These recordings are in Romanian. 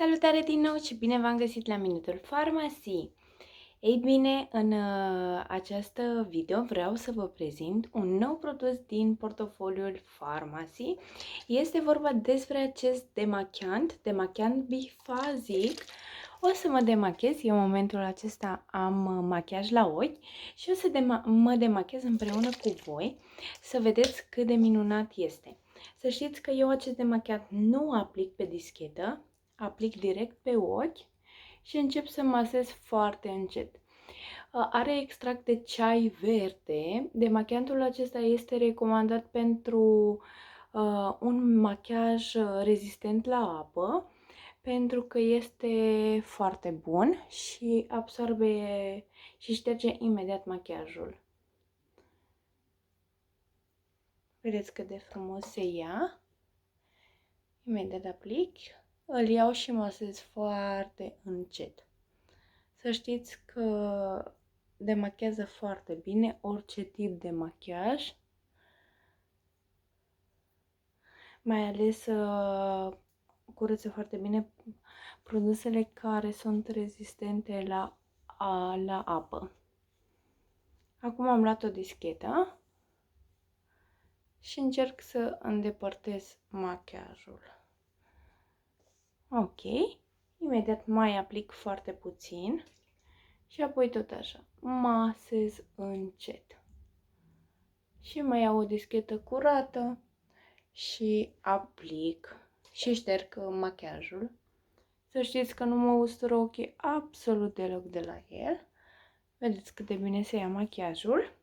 Salutare din nou și bine v-am găsit la Minutul Farmaciei! Ei bine, în această video vreau să vă prezint un nou produs din portofoliul Farmacy. Este vorba despre acest demachiant bifazic. O să mă demachez, eu în momentul acesta am machiaj la ochi și o să mă demachez împreună cu voi să vedeți cât de minunat este. Să știți că eu acest demachiat nu aplic pe dischetă, aplic direct pe ochi și încep să masez foarte încet. Are extract de ceai verde. Demachiantul acesta este recomandat pentru un machiaj rezistent la apă, pentru că este foarte bun și absorbe și șterge imediat machiajul. Vedeți cât de frumos se ia. Imediat aplic, îl iau și masez foarte încet. Să știți că demachează foarte bine orice tip de machiaj, mai ales curăță foarte bine produsele care sunt rezistente la apă. Acum am luat o dischetă și încerc să îndepărtez machiajul. Ok, imediat mai aplic foarte puțin și apoi tot așa, masez încet. Și mai iau o dischetă curată și aplic și șterg machiajul. Să știți că nu mă ustură ochii absolut deloc de la el. Vedeți cât de bine se ia machiajul.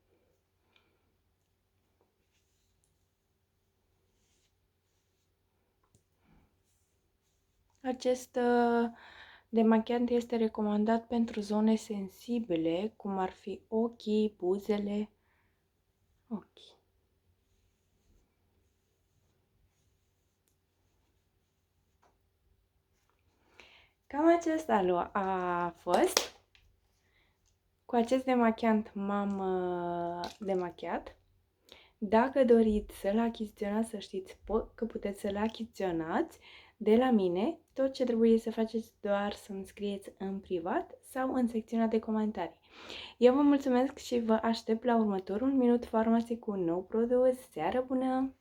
Acest demachiant este recomandat pentru zone sensibile, cum ar fi ochii, buzele, ochii. Cam acesta a fost. Cu acest demachiant m-am demachiat. Dacă doriți să-l achiziționați, să știți că puteți să-l achiziționați de la mine. Tot ce trebuie să faceți doar să-mi scrieți în privat sau în secțiunea de comentarii. Eu vă mulțumesc și vă aștept la următorul Minut Farmacie cu un nou produs. Seară bună!